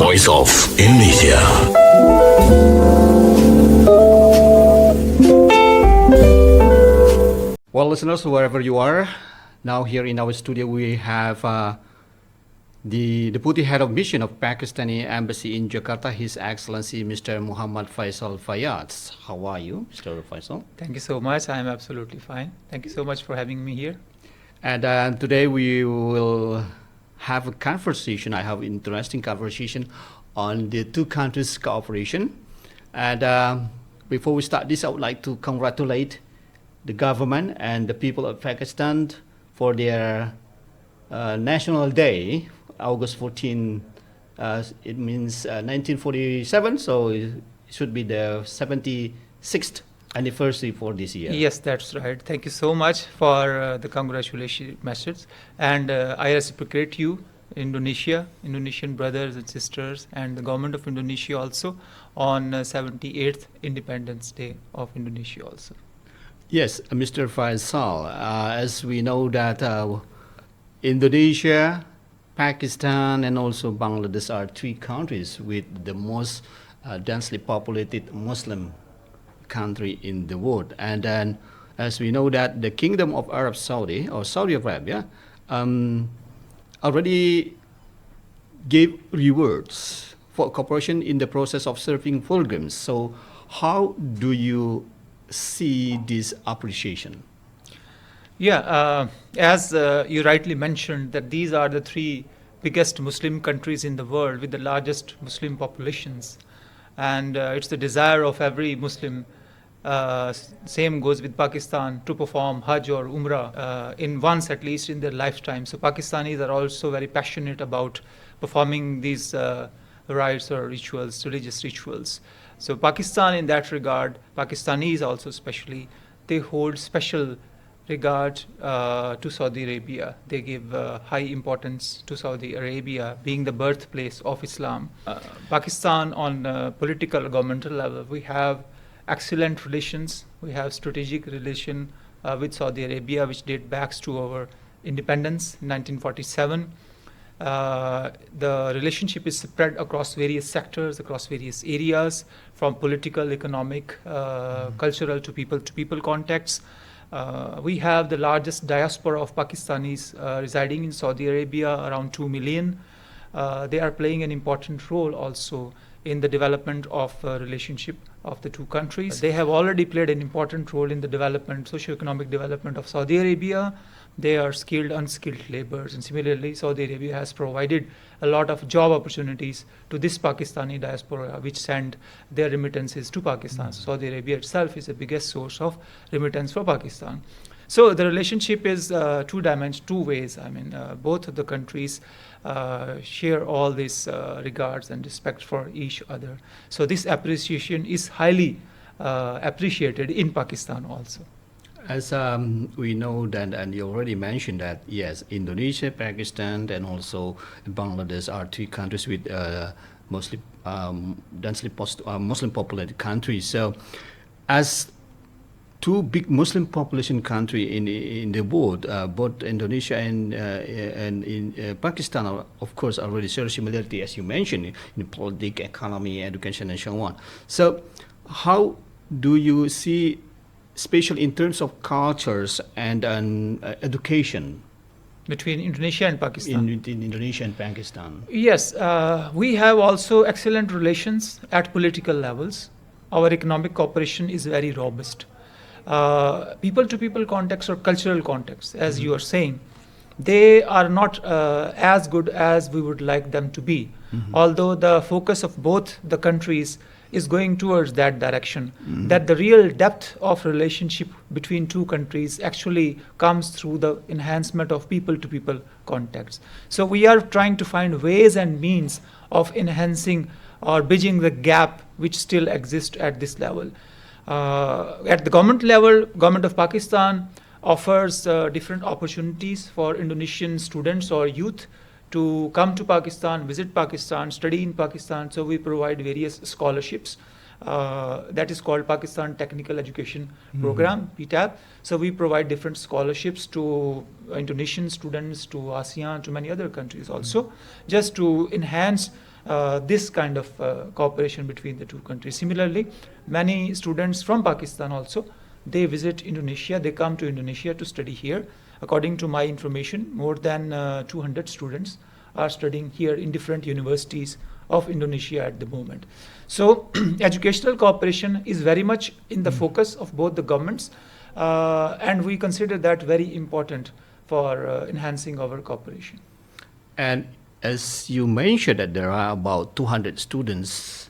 voice of Indonesia. Well, listeners, wherever you are, now here in our studio we have the Deputy Head of Mission of Pakistani Embassy in Jakarta, His Excellency Mr. Muhammad Faisal Fayyad. How are you, Mr. Faisal? Thank you so much. I am absolutely fine. Thank you so much for having me here. And today we will have a conversation. I have an interesting conversation on the two countries' cooperation. And before we start this, I would like to congratulate the government and the people of Pakistan for their National Day, August 14. It means 1947, so it should be the 76th anniversary for this year. Yes, that's right. Thank you so much for the congratulation message. And I reciprocate you, Indonesian brothers and sisters, and the government of Indonesia also on 78th Independence Day of Indonesia also. Yes, Mr. Faisal, as we know that Indonesia, Pakistan, and also Bangladesh are three countries with the most densely populated Muslim country in the world. And then, as we know that the Kingdom of Arab Saudi, or Saudi Arabia, already gave rewards for cooperation in the process of serving pilgrims. So how do you see this appreciation? Yeah, as you rightly mentioned, that these are the three biggest Muslim countries in the world with the largest Muslim populations. And it's the desire of every Muslim, same goes with Pakistan, to perform Hajj or Umrah in once at least in their lifetime. So Pakistanis are also very passionate about performing these rites or rituals, religious rituals. So Pakistan in that regard, Pakistanis also especially, they hold special regard to Saudi Arabia. They give high importance to Saudi Arabia being the birthplace of Islam. Pakistan on political governmental level, we have excellent relations. We have strategic relation with Saudi Arabia which date back to our independence in 1947. The relationship is spread across various sectors, across various areas, from political, economic, cultural to people contacts. We have the largest diaspora of Pakistanis residing in Saudi Arabia, around 2 million. They are playing an important role also in the development of relationship of the two countries. They have already played an important role in the development, socio-economic development of Saudi Arabia. They are skilled, unskilled laborers, and similarly Saudi Arabia has provided a lot of job opportunities to this Pakistani diaspora which send their remittances to Pakistan. So Saudi Arabia itself is the biggest source of remittance for Pakistan. So the relationship is two ways. I mean, both of the countries share all these regards and respect for each other. So this appreciation is highly appreciated in Pakistan also. As we know that, and you already mentioned that, yes, Indonesia, Pakistan, and also Bangladesh are three countries with mostly densely Muslim populated countries. So, as two big Muslim population country in the world, both Indonesia and in Pakistan, are, of course, already share similarity, as you mentioned, in politics, economy, education, and so on. So, how do you see, especially in terms of cultures and education, between Indonesia and Pakistan? In Indonesia and Pakistan. Yes, we have also excellent relations at political levels. Our economic cooperation is very robust. People-to-people context or cultural context, as you are saying, they are not as good as we would like them to be. Although the focus of both the countries is going towards that direction, that the real depth of relationship between two countries actually comes through the enhancement of people-to-people contacts. So we are trying to find ways and means of enhancing or bridging the gap which still exists at this level. At the government level, government of Pakistan offers different opportunities for Indonesian students or youth to come to Pakistan, visit Pakistan, study in Pakistan. So we provide various scholarships. That is called Pakistan Technical Education Program, PTAP. So we provide different scholarships to Indonesian students, to ASEAN, to many other countries also, just to enhance this kind of cooperation between the two countries. Similarly, many students from Pakistan also, they visit Indonesia, they come to Indonesia to study here. According to my information, more than 200 students are studying here in different universities of Indonesia at the moment. So educational cooperation is very much in the focus of both the governments, and we consider that very important for enhancing our cooperation. And as you mentioned that there are about 200 students,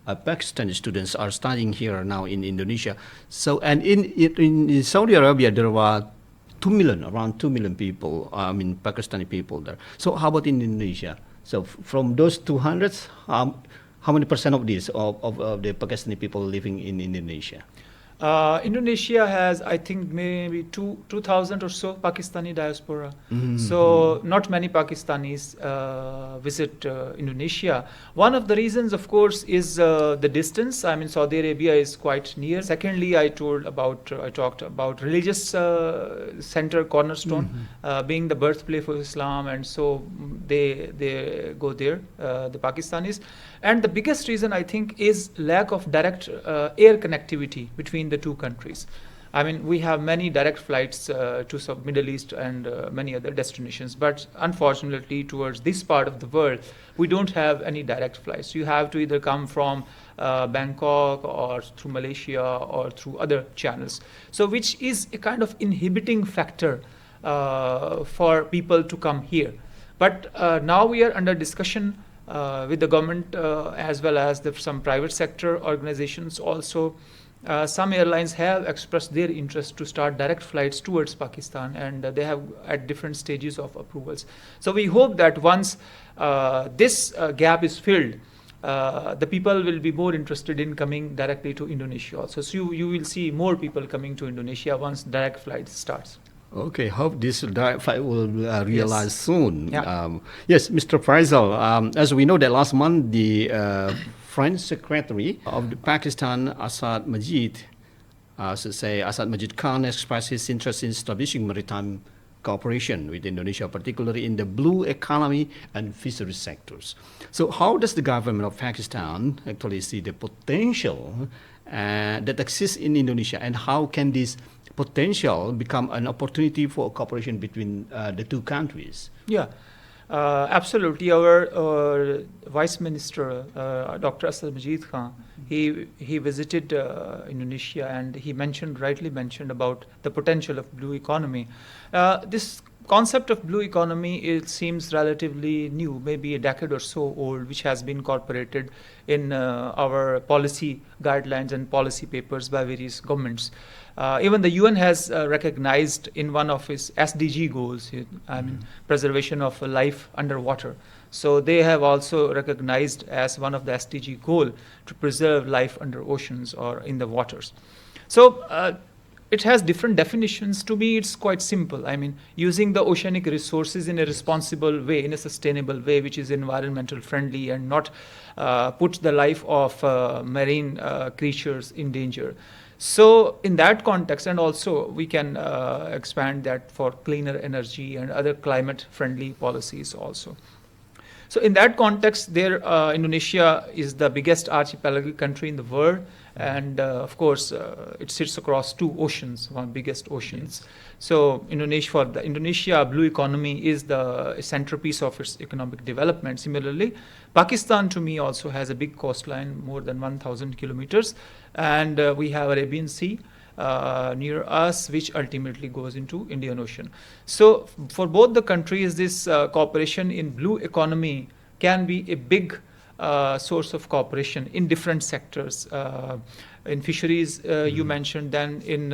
Pakistani students are studying here now in Indonesia. So, and in Saudi Arabia, there were 2 million, around 2 million people, Pakistani people there. So how about in Indonesia? So from those 200, how many percent of this, of the Pakistani people living in Indonesia? Indonesia has, I think, maybe 2,000 or so Pakistani diaspora. So not many Pakistanis visit Indonesia. One of the reasons, of course, is the distance. I mean, Saudi Arabia is quite near. Secondly, I talked about religious center, cornerstone, being the birthplace of Islam, and so they go there, the Pakistanis. And the biggest reason, I think, is lack of direct air connectivity between the two countries. I mean, we have many direct flights to Middle East and many other destinations, but unfortunately, towards this part of the world, we don't have any direct flights. You have to either come from Bangkok or through Malaysia or through other channels. So, which is a kind of inhibiting factor for people to come here. But now we are under discussion with the government as well as some private sector organizations also. Some airlines have expressed their interest to start direct flights towards Pakistan, and they have at different stages of approvals. So we hope that once this gap is filled, the people will be more interested in coming directly to Indonesia also. So you will see more people coming to Indonesia once direct flight starts. Okay, hope this direct flight will realize soon. Yeah. Yes, Mr. Faisal, as we know that last month the French Secretary of the Pakistan, Asad Majid Khan, expressed his interest in establishing maritime cooperation with Indonesia, particularly in the blue economy and fisheries sectors. So how does the government of Pakistan actually see the potential that exists in Indonesia, and how can this potential become an opportunity for cooperation between the two countries? Yeah, absolutely. Our Vice Minister, Dr. Asad Majid Khan, he visited Indonesia, and he rightly mentioned about the potential of blue economy. This concept of blue economy, it seems relatively new, maybe a decade or so old, which has been incorporated in our policy guidelines and policy papers by various governments. Even the UN has recognized in one of its SDG goals, preservation of life underwater. So they have also recognized as one of the SDG goal to preserve life under oceans or in the waters. So it has different definitions. To me, it's quite simple. I mean, using the oceanic resources in a responsible way, in a sustainable way, which is environmental friendly and not put the life of marine creatures in danger. So in that context, and also we can expand that for cleaner energy and other climate friendly policies also. So in that context, Indonesia is the biggest archipelagic country in the world, and of course it sits across two oceans, one biggest oceans. Yes. So for the Indonesia, blue economy is the centerpiece of its economic development. Similarly, Pakistan to me also has a big coastline, more than 1,000 kilometers, and we have Arabian Sea near us, which ultimately goes into Indian Ocean. So for both the countries, this cooperation in blue economy can be a big source of cooperation in different sectors. In fisheries, you mentioned, then in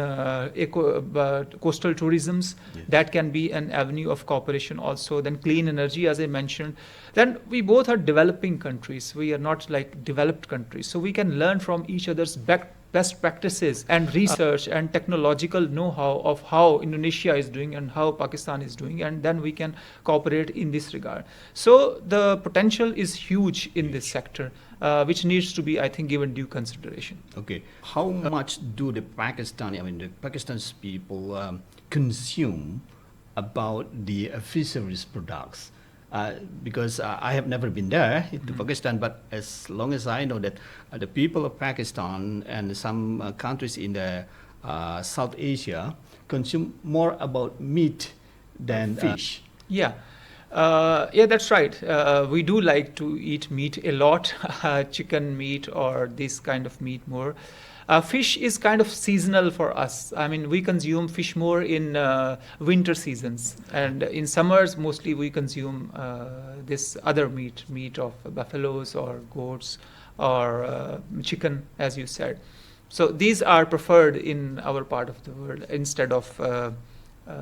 coastal tourisms, yes, that can be an avenue of cooperation also. Then clean energy, as I mentioned. Then we both are developing countries. We are not like developed countries. So we can learn from each other's best practices and research and technological know-how of how Indonesia is doing and how Pakistan is doing, and then we can cooperate in this regard. So the potential is huge in this sector, which needs to be, I think, given due consideration. Okay, how much do the Pakistan's people consume about the fisheries products? because I have never been there to Pakistan, but as long as I know that the people of Pakistan and some countries in the South Asia consume more about meat than fish. Yeah. Yeah, that's right. We do like to eat meat a lot, chicken meat or this kind of meat more. Fish is kind of seasonal for us. I mean, we consume fish more in winter seasons, and in summers mostly we consume this other meat of buffaloes or goats or chicken, as you said. So these are preferred in our part of the world instead of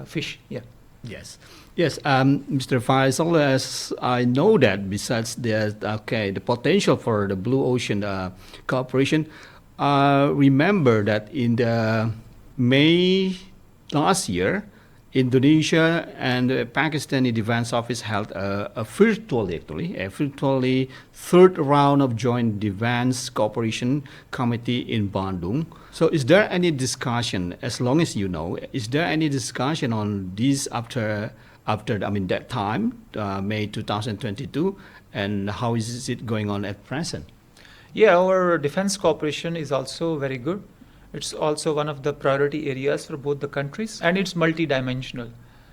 fish. Yeah. Yes, yes, Mr. Faisal, as I know that besides the potential for the blue ocean cooperation, remember that in the May last year, Indonesia and the Pakistani Defense Office held a virtually third round of joint defense cooperation committee in Bandung. So, is there any discussion, as long as you know, is there any discussion on this after I mean that time, May 2022, and how is it going on at present? Yeah, our defense cooperation is also very good. It's also one of the priority areas for both the countries, and it's multidimensional.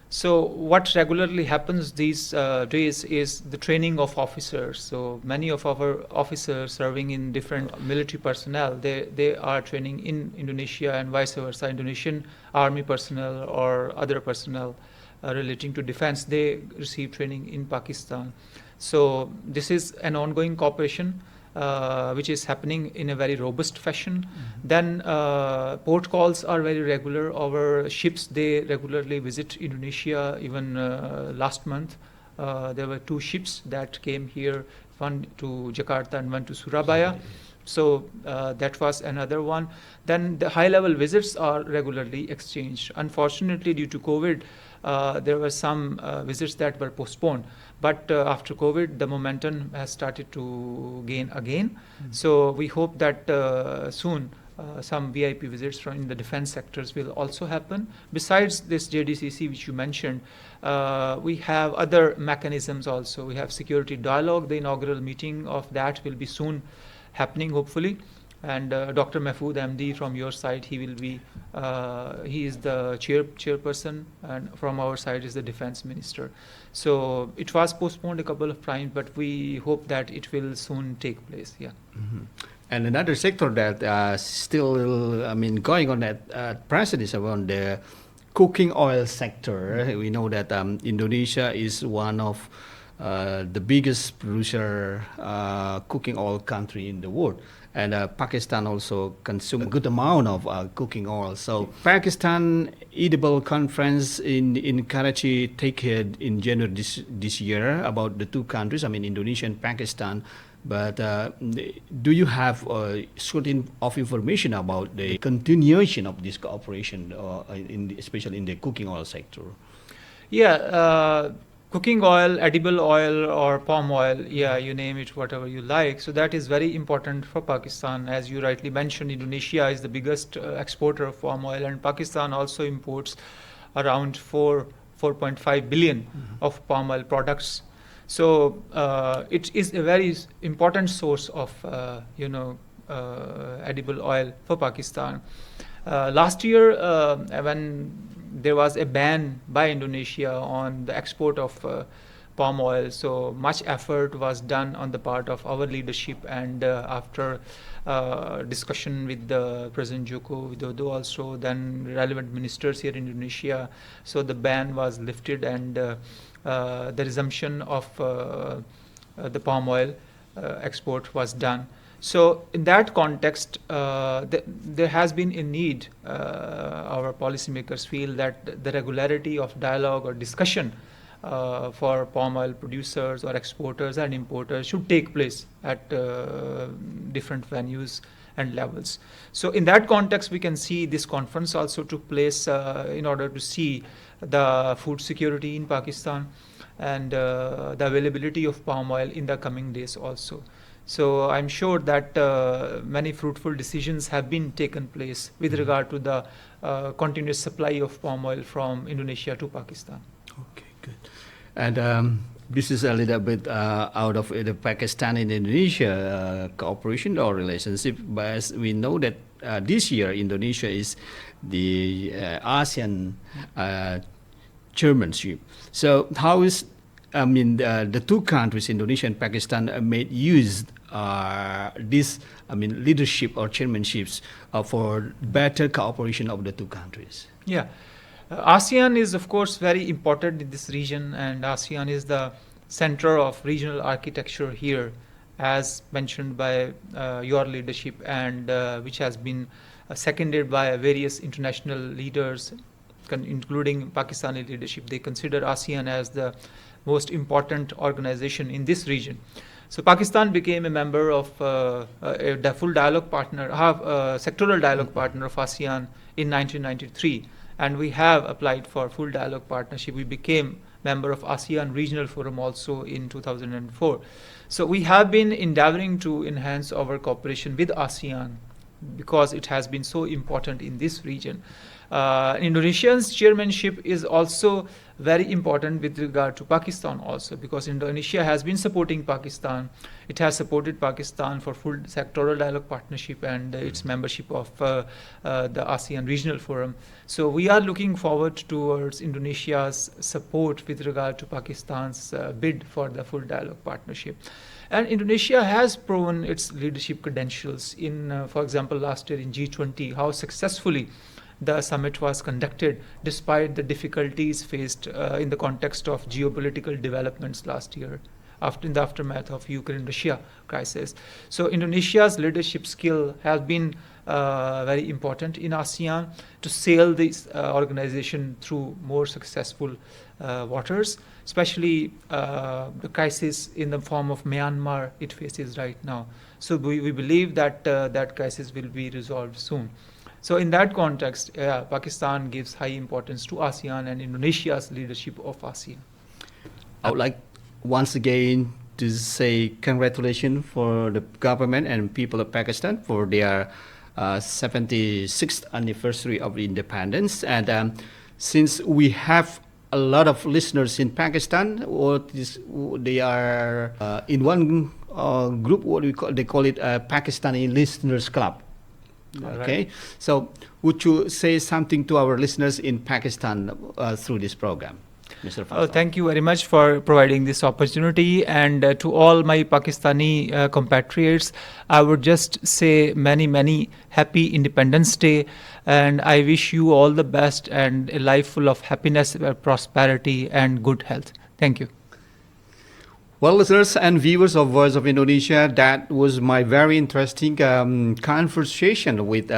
So what regularly happens these days is the training of officers. So many of our officers serving in different military personnel, they are training in Indonesia and vice versa. Indonesian army personnel or other personnel relating to defense, they receive training in Pakistan. So this is an ongoing cooperation which is happening in a very robust fashion. Then port calls are very regular. Our ships, they regularly visit Indonesia. Even last month, there were 2 ships that came here, one to Jakarta and one to Surabaya. So that was another one. Then the high-level visits are regularly exchanged. Unfortunately, due to COVID, there were some visits that were postponed. But after COVID, the momentum has started to gain again. So we hope that soon some VIP visits from the defense sectors will also happen. Besides this JDCC, which you mentioned, we have other mechanisms also. We have security dialogue. The inaugural meeting of that will be soon happening, hopefully. And Dr. Mahfood MD from your side, he will be, he is the chairperson, and from our side is the defense minister. So it was postponed a couple of times, but we hope that it will soon take place. Yeah. And another sector that still, I mean, going on at present is around the cooking oil sector. We know that Indonesia is one of the biggest producer cooking oil country in the world. And Pakistan also consumes a good amount of cooking oil. So Pakistan Edible Conference in Karachi take head in January this year about the 2 countries, I mean Indonesia and Pakistan. But do you have certain of information about the continuation of this cooperation, especially in the cooking oil sector? Yeah. Cooking oil, edible oil or palm oil, yeah, you name it, whatever you like. So that is very important for Pakistan. As you rightly mentioned, Indonesia is the biggest exporter of palm oil, and Pakistan also imports around 4.5 billion of palm oil products. So it is a very important source of edible oil for Pakistan. Last year, when there was a ban by Indonesia on the export of palm oil, so much effort was done on the part of our leadership, and after discussion with the President Joko Widodo also, then relevant ministers here in Indonesia, so the ban was lifted, and the resumption of the palm oil export was done. So in that context, there has been a need, our policymakers feel that the regularity of dialogue or discussion for palm oil producers or exporters and importers should take place at different venues and levels. So in that context, we can see this conference also took place in order to see the food security in Pakistan and the availability of palm oil in the coming days also. So I'm sure that many fruitful decisions have been taken place with regard to the continuous supply of palm oil from Indonesia to Pakistan. Okay, good. And This is a little bit out of the Pakistan and Indonesia cooperation or relationship, but as we know that this year Indonesia is the ASEAN chairmanship. So how is, I mean, the two countries, Indonesia and Pakistan, made use this, I mean, leadership or chairmanships for better cooperation of the two countries? Yeah. ASEAN is, of course, very important in this region, and ASEAN is the center of regional architecture here, as mentioned by your leadership, and which has been seconded by various international leaders, including Pakistani leadership. They consider ASEAN as the most important organization in this region. So Pakistan became a member of the full dialogue partner, sectoral dialogue partner of ASEAN in 1993. And we have applied for full dialogue partnership. We became member of ASEAN Regional Forum also in 2004. So we have been endeavoring to enhance our cooperation with ASEAN because it has been so important in this region. Indonesia's chairmanship is also very important with regard to Pakistan also, because Indonesia has been supporting Pakistan. It has supported Pakistan for full sectoral dialogue partnership and its membership of the ASEAN Regional Forum. So we are looking forward towards Indonesia's support with regard to Pakistan's bid for the full dialogue partnership. And Indonesia has proven its leadership credentials in, for example, last year in G20, how successfully the summit was conducted despite the difficulties faced in the context of geopolitical developments last year in the aftermath of Ukraine-Russia crisis. So Indonesia's leadership skill has been very important in ASEAN to sail this organization through more successful waters, especially the crisis in the form of Myanmar it faces right now. So we believe that that crisis will be resolved soon. So in that context, Pakistan gives high importance to ASEAN and Indonesia's leadership of ASEAN. I would like once again to say congratulations for the government and people of Pakistan for their 76th anniversary of independence. And since we have a lot of listeners in Pakistan, they are in one group, they call it Pakistani Listeners Club. Okay, right. So would you say something to our listeners in Pakistan through this program, Mr. Faisal? Thank you very much for providing this opportunity, and to all my Pakistani compatriots, I would just say many happy Independence Day, and I wish you all the best and a life full of happiness, prosperity and good health. Thank you. Well, listeners and viewers of Voice of Indonesia, that was my very interesting conversation with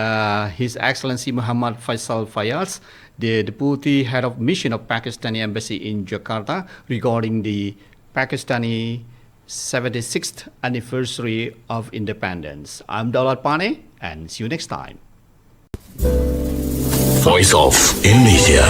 His Excellency Muhammad Faisal Fayaz, the Deputy Head of Mission of Pakistani Embassy in Jakarta, regarding the Pakistani 76th anniversary of independence. I'm Daulat Pane, and see you next time. Voice of Indonesia.